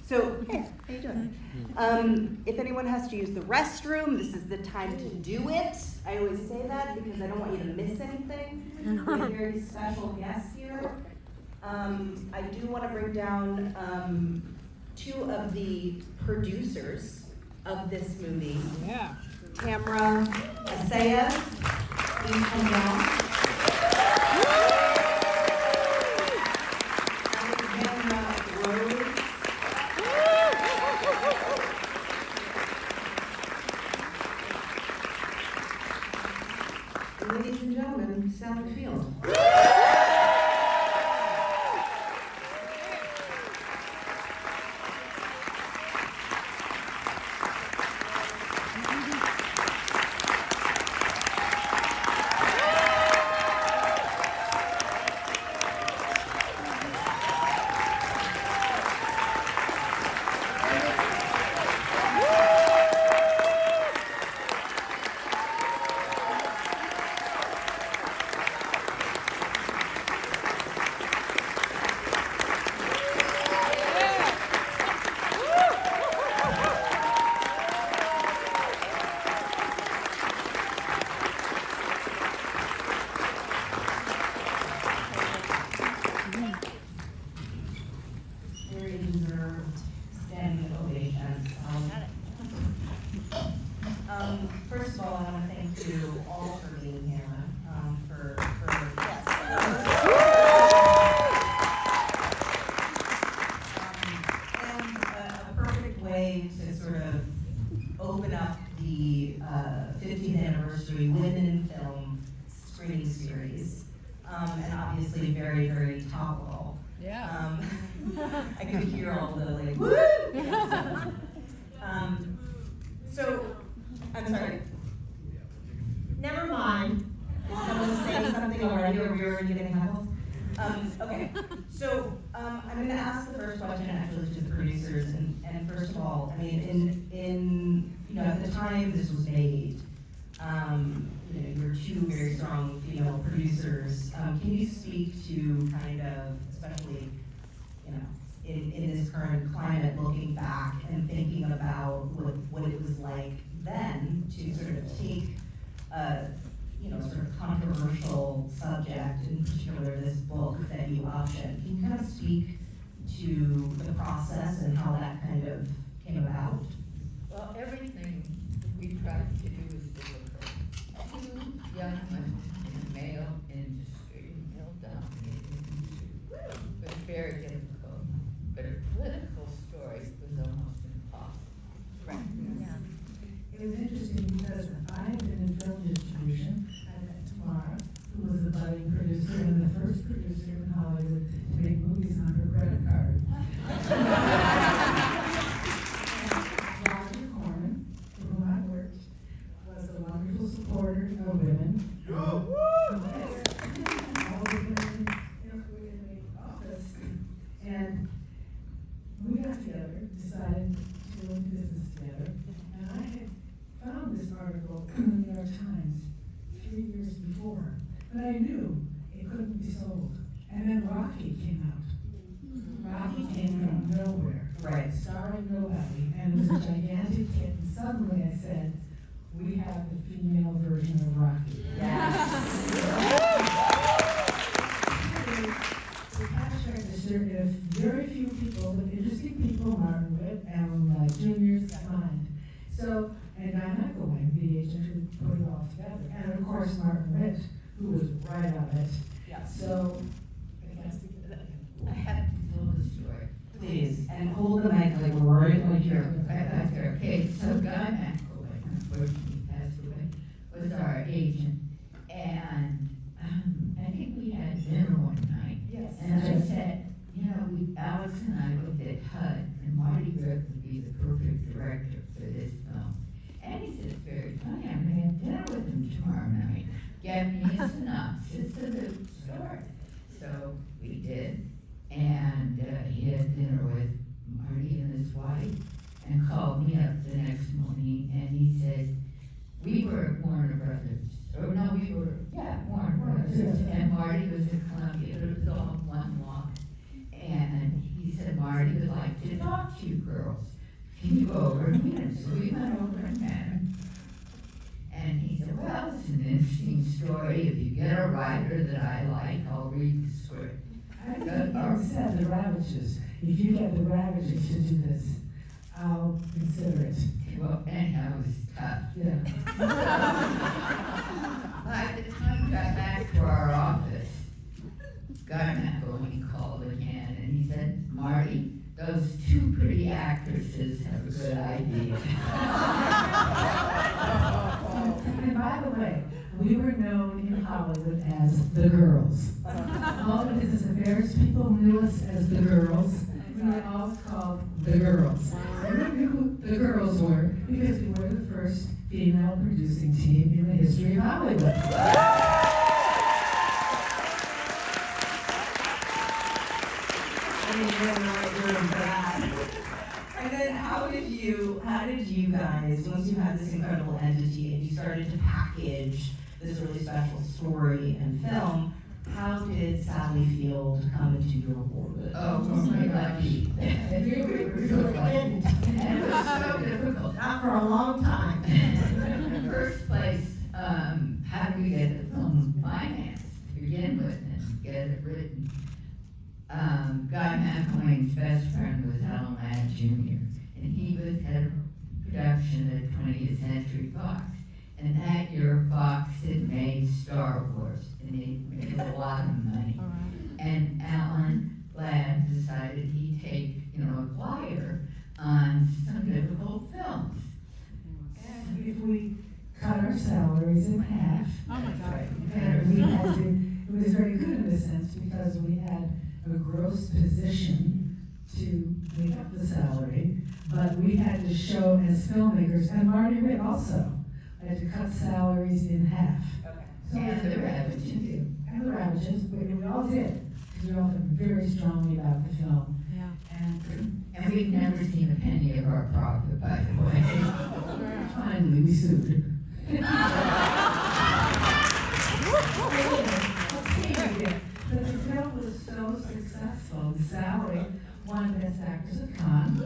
So, hey, how you doing? If anyone has to use the restroom, this is the time to do it. I always say that because I don't want you to miss anything. We have a very special guest here. I do want to bring down two of the producers of this movie. Yeah. Tamara, Asseyev, please come down. Ladies and gentlemen, Sally Field. First of all, I want to thank you all for being here. And a perfect way to sort of open up the 50th anniversary Women in Film screening series, and obviously very, very topical. Yeah. I could hear all the like, woo! So, I'm sorry. Never mind. Is someone saying something already, or you're already getting heckles? Okay. So, I'm going to ask the first question actually to the producers, and first of all, I mean, in at the time this was made, you're two very strong female producers. Can you speak to kind of, especially, in this current climate, looking back and thinking about what it was like then to sort of take a sort of controversial subject, in particular this book that you optioned. Can you kind of speak to the process and how that kind of came about? Well, everything we tried to do was difficult. Two young women in the male industry, male-dominated industry, was very difficult. But a political story was almost impossible. Right. Yeah. It was interesting because I had been in film distribution. I met Tamara, who was the budding producer and the first producer in Hollywood to make movies on her credit card. Roger Corman, for whom I worked, was a wonderful supporter of women. All the women in the office. And we got together, decided to do business together, and I had found this article in the New York Times 3 years before, but I knew it couldn't be sold. And then Rocky came out. Rocky came from nowhere, Right. starring nobody, and it was a gigantic hit, and suddenly I said, we have the female version of Rocky. Yeah. The cash register, if very few people, but interesting people, Martin Witt and juniors mind. So, and I'm not going, the agent who put it all together. And of course, Martin Witt, who was right on it. Yeah. So, I can't speak to that. I have to tell the story. Please, and hold the mic like right here. Okay, so Guy McElwain, unfortunately passed away, was our agent. And I think we had dinner one night. Yes. And I said, Alex and I looked at HUD, and Marty Griff would be the perfect director for this film. And he said, it's very funny, I'm going to have dinner with him tomorrow night. Get me a synopsis of the story. So we did, and he had dinner with Marty and his wife, and called me up the next morning, and he said, we were at Warner Brothers. Warner Brothers. And Marty was at Columbia, it was all one walk. And he said Marty would like like to talk to you girls. Can you go over and meet him? So we went over and met him. And he said, well, it's an interesting story. If you get a writer that I like, I'll read the script. I think he said the Ravages. If you get the Ravages to do this, I'll consider it. Well, anyhow, it was tough. Yeah. By the time we got back to our office, Guy McElwain called again, and he said, Marty, those two pretty actresses have a good idea. And by the way, we were known in Hollywood as the girls. All the business affairs people knew us as the girls. We were all called the girls. Everyone knew who the girls were because we were the first female producing team in the history of Hollywood. I mean, you're in the right room for that. And then how did you guys, once you had this incredible entity and you started to package this really special story and film, how did Sally feel to come into your orbit? Oh, we're very lucky. We were so lucky. And it was so difficult. Not for a long time. In the first place, how do we get the film financed to begin with and get it written? Guy McElwain's best friend was Alan Ladd Jr., and he was head of production at 20th Century Fox. And that year, Fox had made Star Wars, and they made a lot of money. And Alan Ladd decided he'd take, a flyer on some difficult films. And if we cut our salaries in half, Oh my God. and we had to, it was very good in a sense because we had a gross position to make up the salary, but we had to show as filmmakers, and Marty Ritt also, had to cut salaries in half. Okay. So And the Ravages. And the Ravages, we all did, because we all felt very strongly about the film. Yeah. And we've never seen a penny of our profit, by the way. Finally, we sued. But the film was so successful, Sally won Best Actress at Cannes.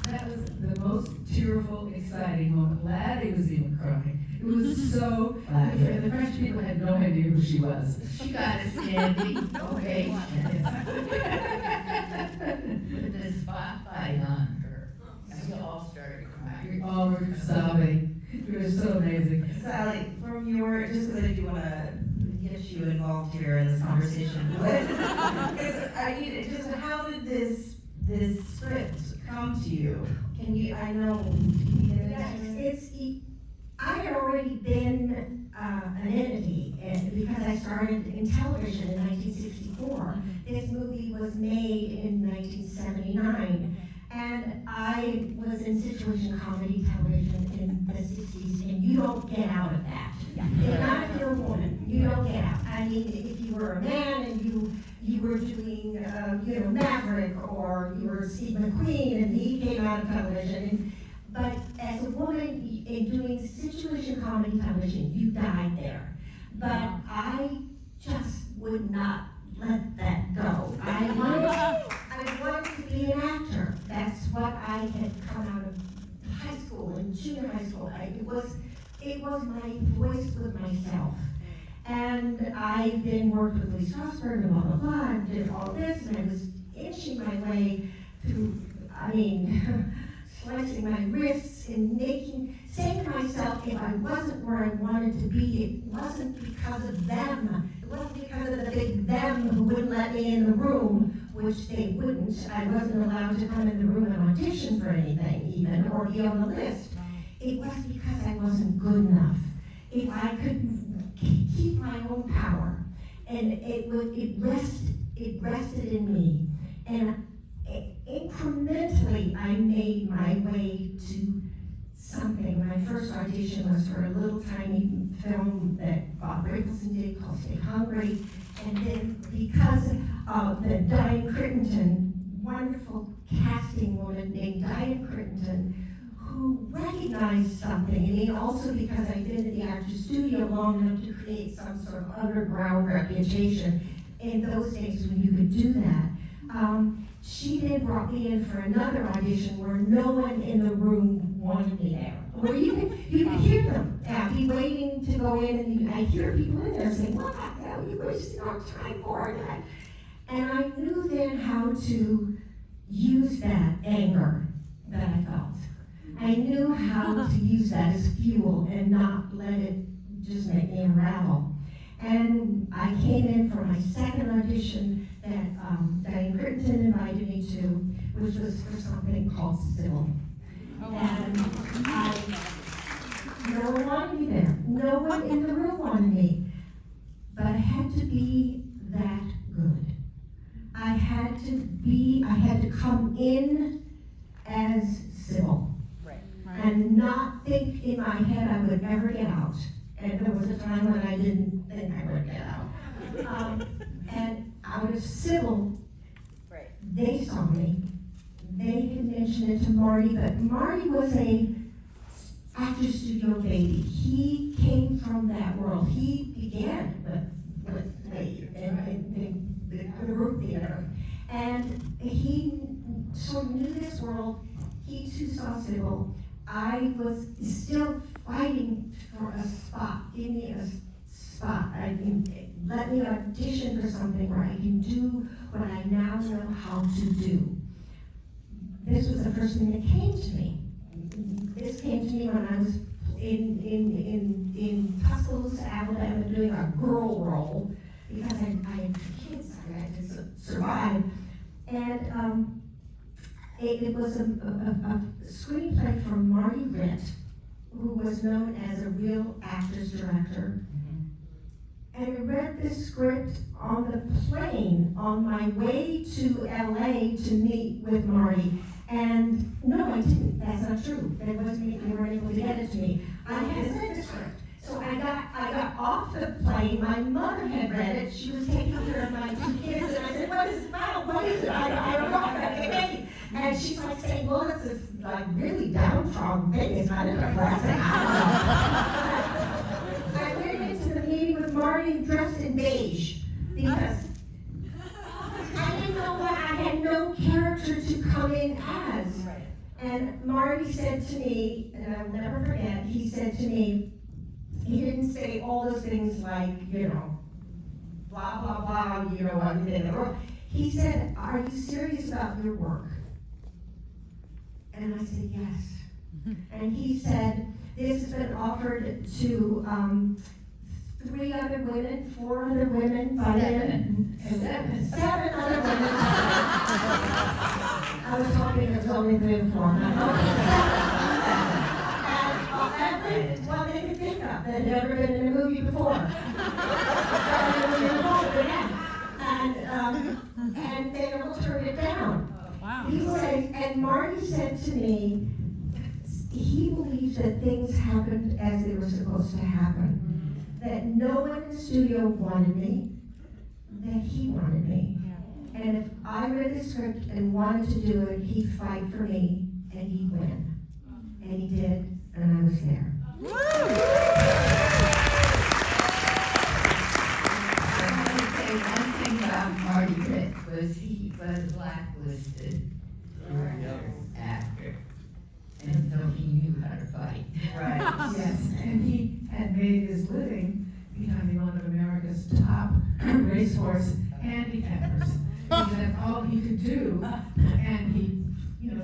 That was the most tearful, exciting moment. Laddie was even crying. It was so, the French people had no idea who she was. She got a standing ovation with the spotlight on her. And we all started We crying. all were sobbing. It was so amazing. Sally, from your, just because I do want to get you involved here in this conversation, because I need, just how did this script come to you? Can you, I know, can you get into it? I had already been an entity, and because I started in television in 1964. This movie was made in 1979, and I was in situation comedy television in the 60s, and you don't get out of that. Not if you're a woman, you don't get out. I mean, if you were a man and you were doing, Maverick, or you were Steve McQueen, and he came out of television, but as a woman in doing situation comedy television, you died there. But I just would not let that go. I wanted to be an actor. That's what I had come out of high school and junior high school. It was my voice with myself. And I then worked with Lee Strasberg and blah, blah, blah, and did all this, and I was inching my way through, slicing my wrists and saying to myself, if I wasn't where I wanted to be, it wasn't because of them. It wasn't because of the big them who wouldn't let me in the room, which they wouldn't. I wasn't allowed to come in the room and audition for anything even, or be on the list. It was because I wasn't good enough. If I could keep my own power, and it rested in me. And incrementally, I made my way to something. My first audition was for a little tiny film that Bob Rafelson did called Stay Hungry. And then because of the Diane Crittenden, wonderful casting woman named Diane Crittenden, who recognized something, also because I'd been in the actor's studio long enough to create some sort of underground reputation. in those days when you could do that. She then brought me in for another audition where no one in the room wanted me there. Where you could hear them. I'd be waiting to go in, and I'd hear people in there saying, "What the hell are you wasting our time for?" And I knew then how to use that anger that I felt. I knew how to use that as fuel and not let it just make me unravel. And I came in for my second audition that Diane Crittenden invited me to, which was for something called Sybil. And no one wanted me there. No one in the room wanted me. But I had to be that good. I had to come in as Sybil. Right. And not think in my head I would ever get out. And there was a time when I didn't think I would get out. And out of Sybil, Right. they saw me. They had mentioned it to Marty, but Marty was a actor studio baby. He came from that world. He began with me in the group theater. And he sort of knew this world. He too saw Sybil. I was still fighting for a spot. Give me a spot. Let me audition for something where I can do what I now know how to do. This was the first thing that came to me. This came to me when I was in Tuscaloosa, Alabama, doing a girl role because I had kids. I had to survive, and it was a screenplay from Marty Ritt, who was known as a real actor's director. And I read this script on the plane on my way to LA to meet with Marty. And no, I didn't. That's not true. They weren't able to get it to me. I had read the script. So I got off the plane. My mother had read it. She was taking care of my two kids, and I said, "What is it about? What is it? I don't know. I gotta get ready." And she's like saying, "Well, it's this like really downtrodden thing. It's not in a class." I went into the meeting with Marty dressed in beige because I didn't know what I had no character to come in as. Right. And Marty said to me, and I'll never forget, he said to me, he didn't say all those things like, blah, blah, blah, everything. He said, "Are you serious about your work?" And I said, "Yes." And he said, "This has been offered to 3 other women, 4 other women, by then." 7 other women. I was hoping it was only 3 or 4. Well, they could think of. They'd never been in a movie before. And they all turned it down. Wow. He said, and Marty said to me, he believes that things happened as they were supposed to happen. That no one in the studio wanted me, that he wanted me. And if I read the script and wanted to do it, he'd fight for me, and he'd win. And he did, and I was there. I want to say one thing about Marty Ritt was he was a blacklisted actor, and so he knew how to fight. Right. Yes, and he had made his living becoming one of America's top racehorse handicappers. That's all he could do, and he,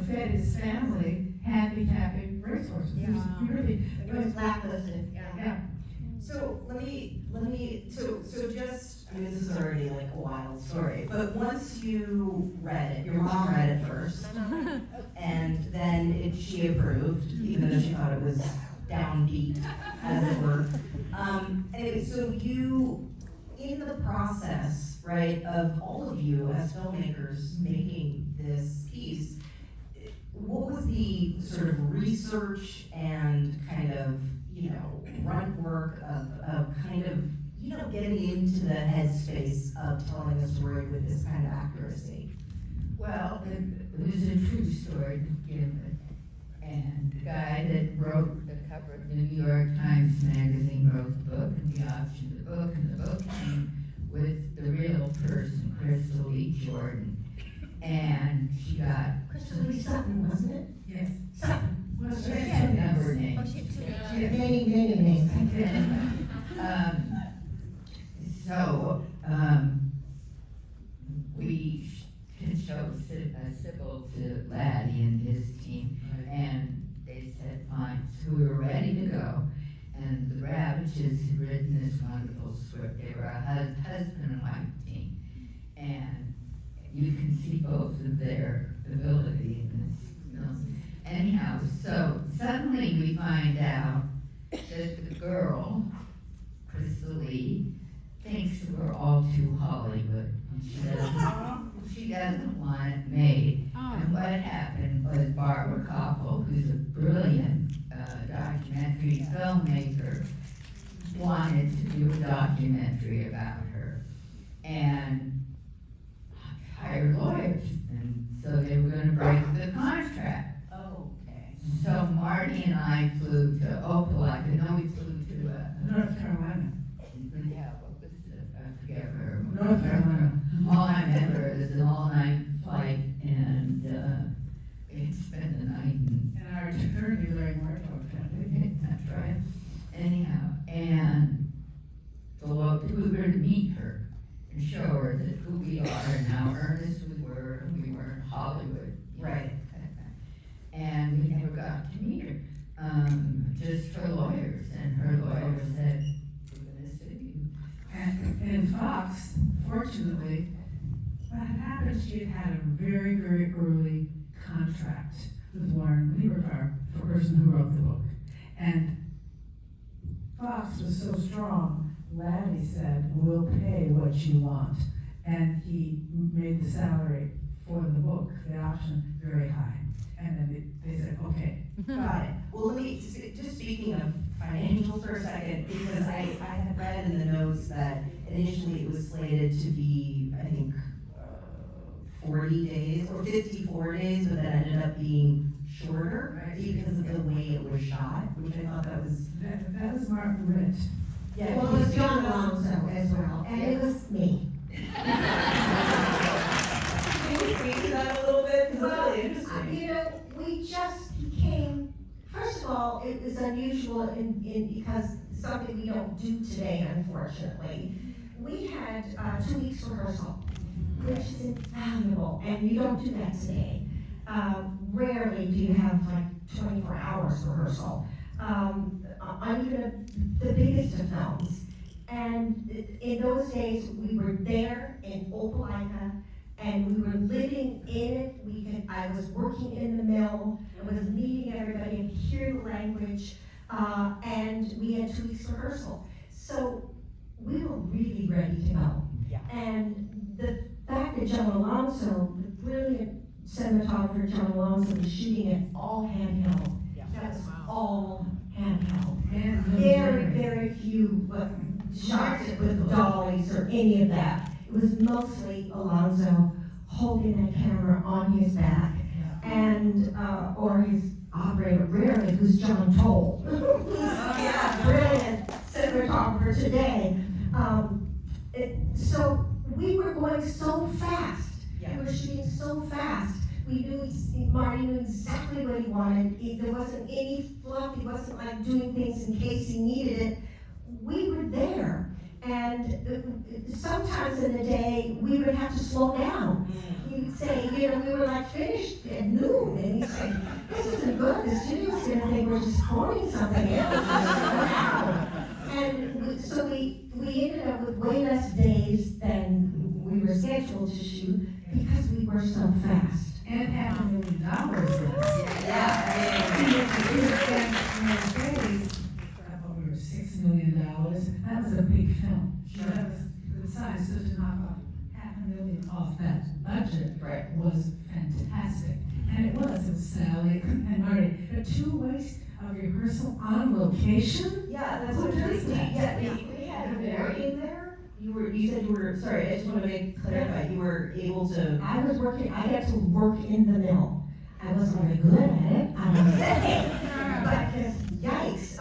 fed his family handicapping racehorses. It was really, It was blacklisted. yeah. So let me, so just, I mean, this is already like a wild story, but once you read it, your mom read it first, and then she approved, even though she thought it was downbeat, as it were. Anyway, so you, in the process, right, of all of you as filmmakers making this piece, what was the sort of research and kind of, grunt work of kind of, getting into the headspace of telling a story with this kind of accuracy? Well, it was a true story to begin with. And the guy that wrote the cover of the New York Times magazine wrote the book, and we optioned the book, and the book came with the real person. Jordan. And she got Crystal Lee Sutton, wasn't it? Yes. Sutton. Well, she had a number of names. She had many, many names. We showed Sybil to Laddie and his team, and they said, fine. So we were ready to go. And the Ravages had written this wonderful script. They were a husband and wife team. And you can see both of their ability in this film. Anyhow, so suddenly we find out that the girl, Crystal Lee, thinks we're all too Hollywood. She doesn't want it made. And what happened was Barbara Koppel, who's a brilliant documentary filmmaker, wanted to do a documentary about her and hired lawyers. And so they were going to break the contract. Okay. So Marty and I flew to Opelika. No, we flew to North Carolina. yeah, what was it? I forget where. North Carolina. All I remember is an all-night flight, and we spent the night in. And our attorney, Larry Martov, family. That's right. Anyhow, and we were to meet her and show her that who we are and how earnest we were, and we weren't Hollywood. Right. And we never got to meet her, just her lawyers, and her lawyer said, we're gonna sue you. And Fox, fortunately, what had happened, she had had a very, very early contract with Warren Lieberfarb, the person who wrote the book. And Fox was so strong, Laddie said, we'll pay what you want. And he made the salary for the book, the option, very high. And then they said, okay. Got it. Well, let me, just speaking of financials for a second, because I had read in the notes that initially it was slated to be, I think, 40 days or 54 days, but that ended up being shorter because of the way it was shot, which I thought that was. That was Martin Ritt. Yeah. Well, it was John Alonso as well, and it was me. Can you speak to that a little bit? Because it's really interesting. You know, we just became, first of all, it was unusual because something we don't do today, unfortunately. We had 2 weeks rehearsal, which is invaluable, and you don't do that today. Rarely do you have like 24 hours rehearsal. On even the biggest of films. And in those days, we were there in Opelika, and we were living in it. I was working in the mill, I was meeting everybody and hear the language, and we had 2 weeks rehearsal. So we were really ready to go. Yeah. And the fact that John Alonso, the brilliant cinematographer John Alonso, was shooting it all handheld. Yeah. That was all handheld. And Very, very few shots with dollies or any of that. It was mostly Alonso holding that camera on his back, and or his operator, rarely, who's John Toll. Yeah, brilliant cinematographer today. So we were going so fast. Yeah. We were shooting so fast. We knew, Marty knew exactly what he wanted. There wasn't any fluff. He wasn't like doing things in case he needed it. We were there. And sometimes in the day, we would have to slow down. He would say, you know, we were like finished at noon. And he'd say, this isn't good. The studio's gonna think we're just quoting something else. And so we ended up with way less days than we were scheduled to shoot because we were so fast. And $500,000 less. Yeah. Over $6 million. That was a big film. Sure. That was the size, so to knock off $500,000 off that budget was fantastic. And it was Sally and Marty. But 2 weeks of rehearsal on location? Yeah, that's Who what does that? Yeah, we had working there. You said you were, sorry, I just want to clarify, you were able to. I was working, I got to work in the mill. I wasn't very good at it, I must say. But yikes,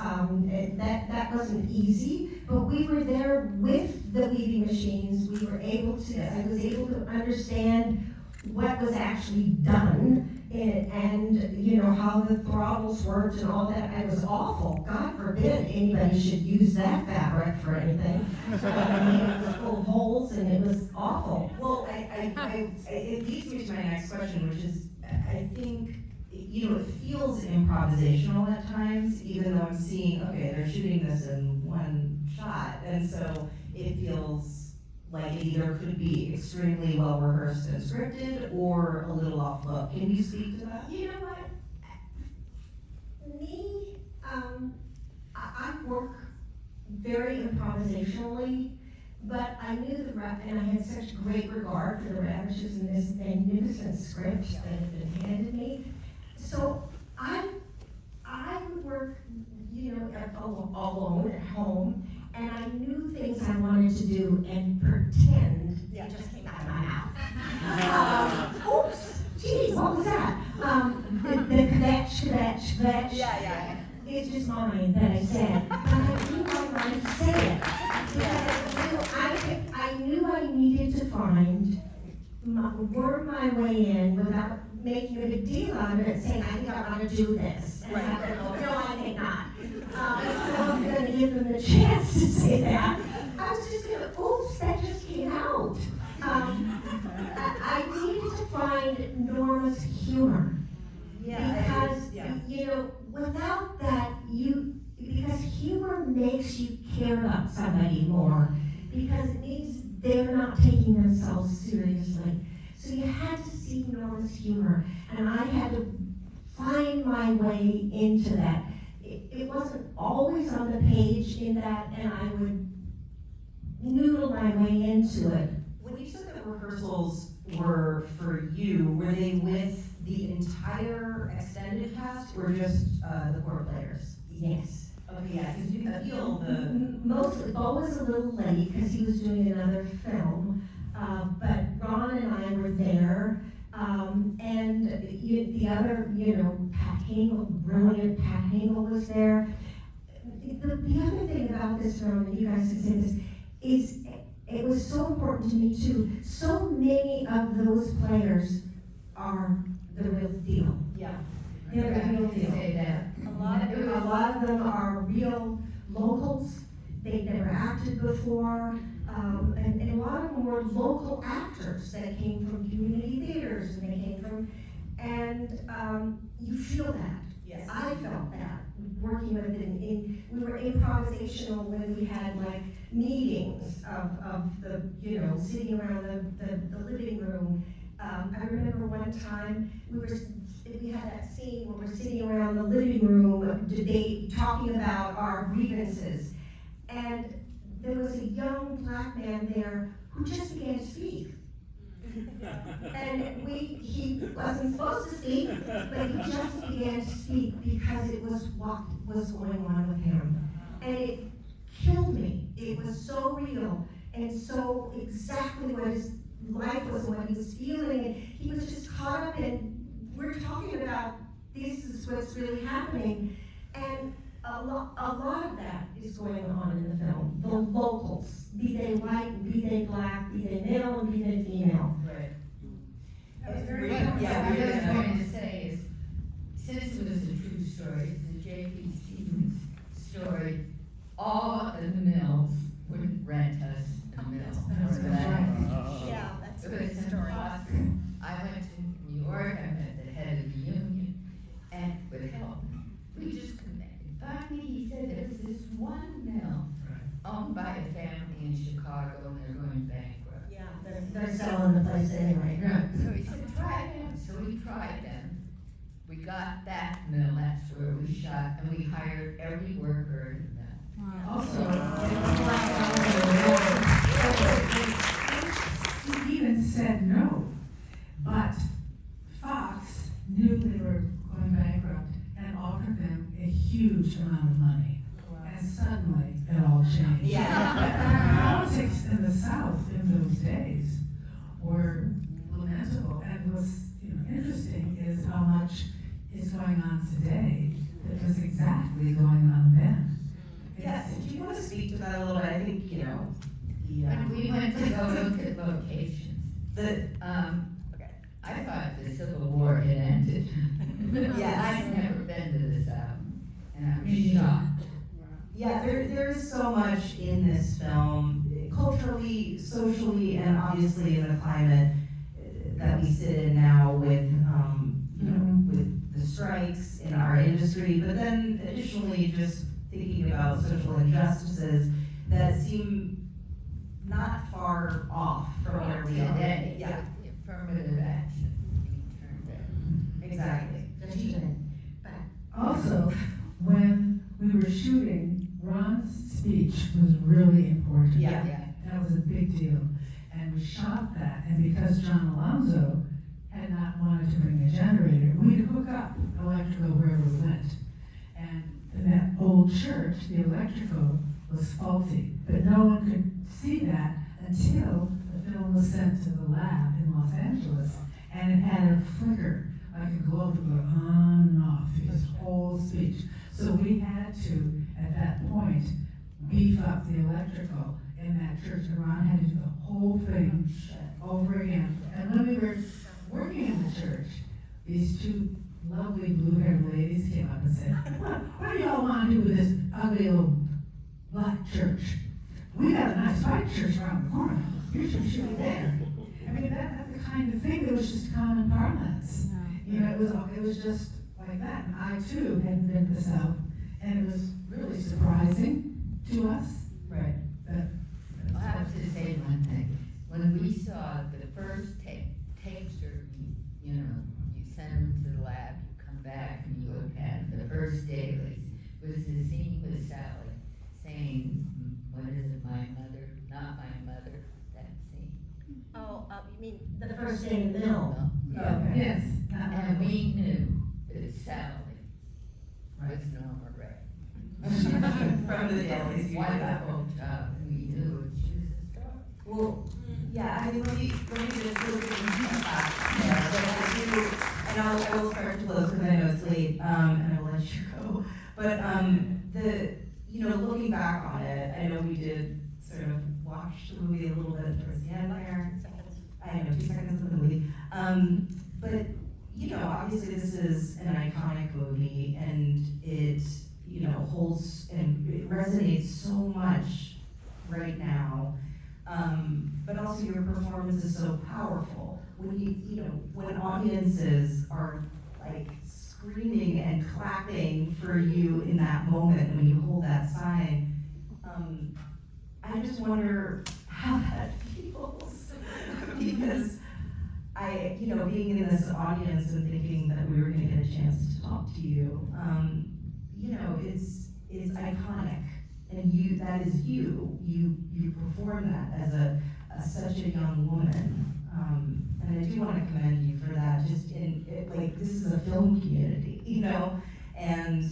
that wasn't easy, but we were there with the weaving machines. We were able to, I was able to understand what was actually done and you know, how the throttles worked and all that. It was awful. God forbid anybody should use that fabric for anything. I mean, it was full of holes and it was awful. Well, it leads me to my next question, which is, I think, you know, it feels improvisational at times, even though I'm seeing, okay, they're shooting this in one shot, and so it feels like it either could be extremely well rehearsed and scripted, or a little off book. Can you speak to that? You know what? Me, I work very improvisationally, but I knew and I had such great regard for the radishes and this magnificent script that had been handed me. So I would work, you know, alone at home, and I knew things I wanted to do and pretend it just came out of my mouth. Oops, geez, what was that? The kvetch. Yeah. It's just mine that I said, but I knew I wanted to say it. Because I knew I needed to worm my way in without making a big deal out of it, saying, I think I want to do this. And I have to go, no, I think not. I wasn't going to give them the chance to say that. I was just going to, oops, that just came out. I needed to find Norma's humor. Because, you know, without that, because humor makes you care about somebody more, because it means they're not taking themselves seriously. So you had to see Norma's humor, and I had to find my way into that. It wasn't always on the page in that, and I would noodle my way into it. When you said that rehearsals were for you, were they with the entire extended cast or just the core players? Yes. Okay, yeah, because you can feel the... Mostly, Bo was a little late because he was doing another film, but Ron and I were there, and the other, you know, Pat Hingle, brilliant Pat Hingle was there. The other thing about this film, and you guys have said this, is it was so important to me too. So many of those players are the real deal. Yeah. They're the real deal. Say that. A lot of them are real locals. They've never acted before. And a lot of them were local actors that came from community theaters and they came from, and you feel that. Yes. I felt that working with it. We were improvisational when we had like meetings of the, you know, sitting around the living room. I remember one time we had that scene where we're sitting around the living room talking about our grievances. And there was a young black man there who just began to speak. And he wasn't supposed to speak, but he just began to speak because it was what was going on with him. And it killed me. It was so real and so exactly what his life was and what he was feeling. And he was just caught up in, we're talking about this is what's really happening. And a lot of that is going on in the film. The locals, be they white, be they black, be they male, and be they female. Right. That was very What I yeah, was going to say is, since it was a true story, it's a J.P. Stevens story, all of the mills wouldn't rent us a mill. Yeah, that's It a was good story. impossible. I went to New York, I met the head of the union, and with help, we just couldn't. Finally, he said there was this one mill owned by a family in Chicago, and they're going bankrupt. Yeah, they're selling the place anyway. So he said, try them. So we tried them. We got that mill, that's where we shot, and we hired every worker in the mill. Also, he even said no, but Fox knew they were going bankrupt and offered them a huge amount of money. And suddenly, it all changed. Yeah. Politics in the South in those days were lamentable, and what's interesting is how much is going on today that was exactly going much in this film, culturally, socially, and obviously in the climate that we sit in now with, with the strikes in our industry, but then additionally just thinking about social injustices that seem not far off from where we are. Today, Yeah, affirmative action being turned down. exactly. Just a minute. But Also, when we were shooting, Ron's speech was really important. Yeah. That was a big deal. And we shot that, and because John Alonzo had not wanted to bring a generator, we'd hook up electrical wherever we went. And in that old church, the electrical was faulty, but no one could see that until the film was sent to the lab in Los Angeles, and it had a flicker, like a globe to go on and off his whole speech. So we had to, at that point, beef up the electrical in that church, and Ron had to do the whole thing over again. And when we were working in the church, these two lovely blue-haired ladies came up and said, what do y'all want to do with this ugly old black church? We got a nice white church around the corner. You should shoot it there. I mean, that's the kind of thing that was just common parlance. You know, it was just like that. And I too hadn't been to the South, and it was really surprising to us. Right. But I have to say one thing. When we saw the first tapes, or you send them to the lab, you come back and you look at them, the first dailies, was the scene with Sally saying, what is it, my mother, not my mother, that scene. oh, you mean the first day in the mill? Okay. yes, And we knew that Sally was NORMA RAE. From the dailies, you did that. Wonderful job, we knew she was a star. Well, yeah, I mean, let me just really quickly step back there, but I do, and I will start to close because I know it's late, and I will let you go. But, looking back on it, I know we did sort of watch the movie a little bit towards the end there. I know, 2 seconds of the movie. But, obviously this is an iconic movie, and it, holds and it resonates so much right now. But also your performance is so powerful. When when audiences are like screaming and clapping for you in that moment when you hold that sign, I just wonder how that feels. Because being in this audience and thinking that we were gonna get a chance to talk to you, is iconic. And that is you perform that as such a young woman. And I do want to commend you for that, this is a film community, and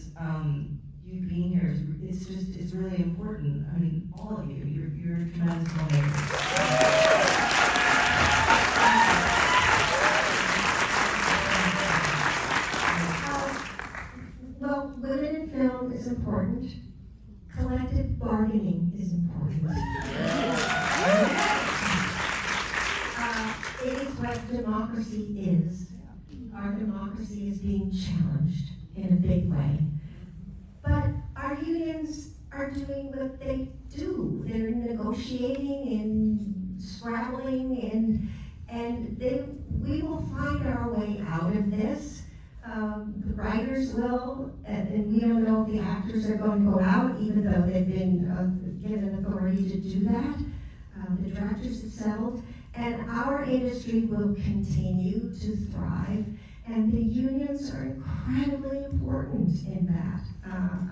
you being here, it's really important. I mean, all of you, you're tremendous filmmakers. Well, women in film is important. Collective bargaining is important. It is what democracy is. Our democracy is being challenged in a big way. But our unions are doing what they do. They're negotiating and scrabbling, and we will find our way out of this. The writers will, and we don't know if the actors are going to go out, even though they've been given authority to do that. The directors have settled, and our industry will continue to thrive, and the unions are incredibly important in that.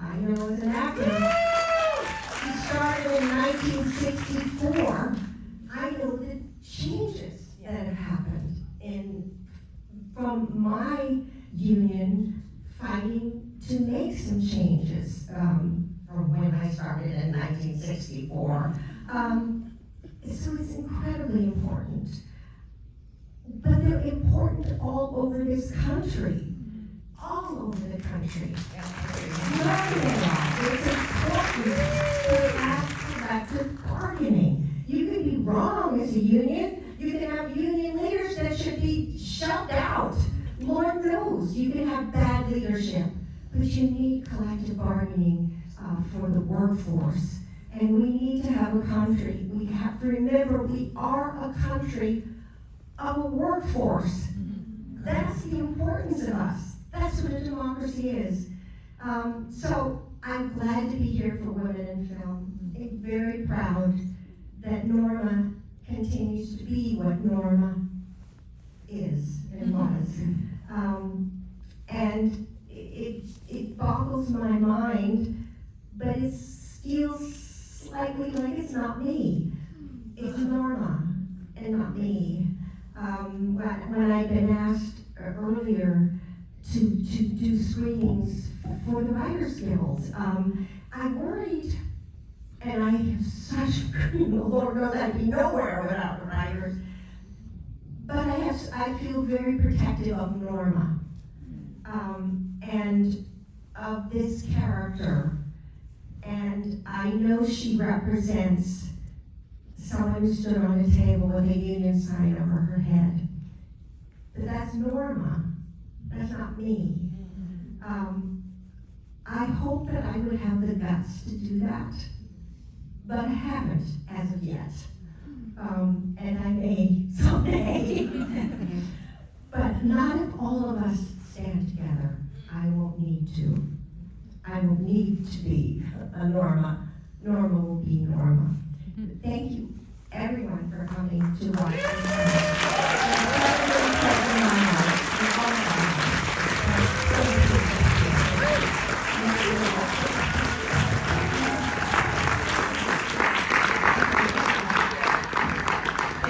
I know as an actor, who started in 1964, I know the changes that have happened from my union fighting to make some changes from when I started in 1964. So it's incredibly important. But they're important all over this country. All over the country. Wherever they are, it's important to have collective bargaining. You can be wrong as a union. You can have union leaders that should be shoved out. Lord knows you can have bad leadership, but you need collective bargaining for the workforce. And we need to have a country. We have to remember we are a country of a workforce. That's the importance of us. That's what a democracy is. So I'm glad to be here for Women in Film. I'm very proud that NORMA continues to be what NORMA is and was. And it boggles my mind, but it feels slightly like it's not me. It's NORMA and not me. When I've been asked earlier to do screenings for the Writers Guild, I worried, and I have such, Lord knows I'd be nowhere without the writers, but I feel very protective of NORMA, and of this character, and I know she represents someone who stood on a table with a union sign over her head. But that's NORMA, that's not me. I hope that I would have the guts to do that, but I haven't as of yet. And I may someday. But not if all of us stand together. I won't need to. I will need to be a NORMA. NORMA will be NORMA. Thank you, everyone, for coming to watch this.